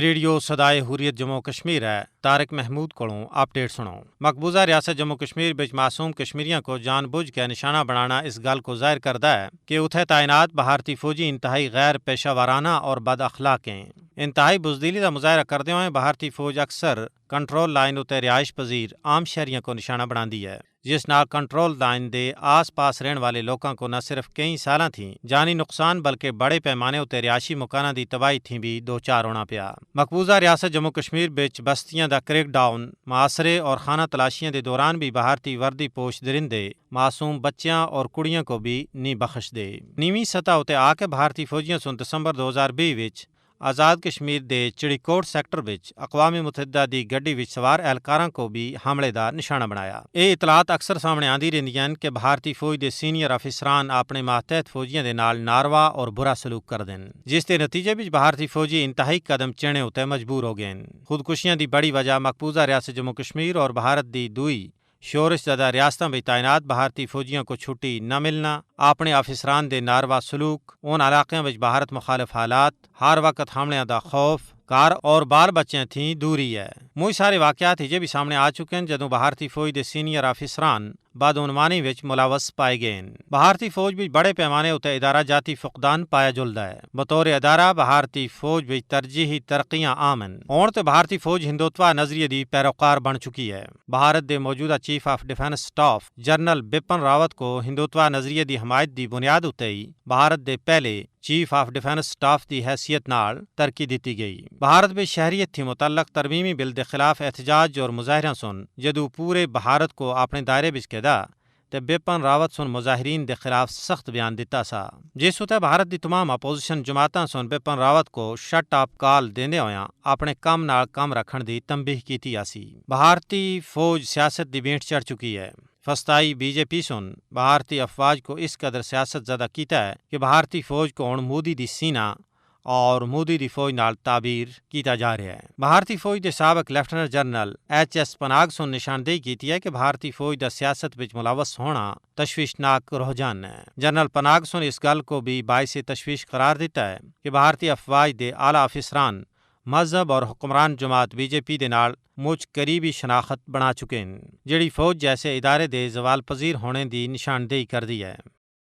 Radio صدائے حریت جموں کشمیر ہے۔ طارق محمود کولوں اپڈیٹ سنو۔ مقبوضہ ریاست جموں کشمیر بچ معصوم کشمیریاں کو جان بوجھ کے نشانہ بنانا اس گل کو ظاہر کرتا ہے کہ اتھے تعینات بھارتی فوجی انتہائی غیر پیشہ ورانہ اور بد اخلاق ہیں۔ انتہائی بزدلی کا مظاہرہ کرتے ہوئے بھارتی فوج اکثر کنٹرول لائن اتنے رہائش پذیر عام شہریوں کو نشانہ بناندی ہے، جس نال کنٹرول لائن دے آس پاس رہن والے لوگوں کو نہ صرف کئی سالاں تھی جانی نقصان بلکہ بڑے پیمانے اتنے رہائشی مکانوں دی تباہی تھی بھی دو چار ہونا پیا۔ مقبوضہ ریاست جموں کشمیر بچ بستیاں دا کریک ڈاؤن، معاشرے اور خانہ تلاشیاں دے دوران بھی بھارتی وردی پوش درندے معصوم بچیاں اور کڑیاں کو بھی نہیں بخش دے۔ نیویں سطح اتنے آ کے بھارتی فوجیاں سن دسمبر 2020 وچ آزاد کشمیر دے چڑی کوٹ سیکٹر وچ اقوام متحدہ دی گڈی وچ سوار اہلکاراں کو بھی حملے دا نشانہ بنایا۔ یہ اطلاعات اکثر سامنے آندی رہندیاں کہ بھارتی فوج دے سینئر افسران اپنے ماتحت فوجیاں دے نال ناروا اور برا سلوک کر دین، جس کے نتیجے وچ بھارتی فوجی انتہائی قدم چڑھنے اتنے مجبور ہو گئے۔ خودکشیاں دی بڑی وجہ مقبوضہ ریاست جموں کشمیر اور بھارت دی دوئی شورش زدہ ریاستاں میں تعینات بھارتی فوجیوں کو چھٹی نہ ملنا، اپنے افسران دے ناروا سلوک، ان علاقوں میں بھارت مخالف حالات، ہر وقت حملوں دا خوف، کار اور بال بچیاں تھیں دوری ہے۔ موئی سارے واقعات ہجے بھی سامنے آ چکے ہیں جدوں بھارتی فوج دے سینئر افسران بدعنوانی وچ ملوث پائے گئے ہیں۔ بھارتی فوج بھی بڑے پیمانے اتنے ادارہ جاتی فقدان پایا جلدا ہے۔ بطور ادارہ بھارتی فوج وچ ترجیحی ترقیاں عام ہیں۔ ہن تے بھارتی فوج ہندوتوا نظریے دی پیروکار بن چکی ہے۔ بھارت دے موجودہ chief of defence staff general Bipin Rawat کو ہندوتوا نظریے دی حمایت دی بنیاد اتے ہی بھارت دے پہلے چیف آف ڈیفنس سٹاف دی حیثیت نال ترقی دیتی گئی۔ بھارت میں شہریت تھی متعلق ترمیمی بل دے خلاف احتجاج اور مظاہرہ سن جدوں پورے بھارت کو اپنے دائرے وچ کیدا تے بپن راوت سن مظاہرین دے خلاف سخت بیان دیتا سا، جس اتنے بھارت دی تمام اپوزیشن جماعتاں سن بپن راوت کو شٹ اپ کال دیندے ہویاں اپنے کم نال کم رکھن دی تنبیہ کیتی آسی۔ بھارتی فوج سیاست دی بینٹ چڑھ چکی ہے۔ فسطائی بی جے پی سن بھارتی افواج کو اس قدر سیاست زدہ کیتا ہے کہ بھارتی فوج کو ہن مودی دی سینہ اور مودی دی فوج نال تعبیر کیتا جا رہا ہے۔ بھارتی فوج دے سابق lieutenant general H S Panag سن نشاندہی کیتی ہے کہ بھارتی فوج دا سیاست وچ ملوث ہونا تشویشناک رجحان ہے۔ جنرل پناگ سن اس گل کو بھی باعث تشویش قرار دیتا ہے کہ بھارتی افواج دے اعلیٰ افسران مذہب اور حکمران جماعت بی جے پی دے نال مچ قریبی شناخت بنا چکے ہیں، جڑی فوج جیسے ادارے دے زوال پذیر ہونے دی نشاندہی کر دی ہے۔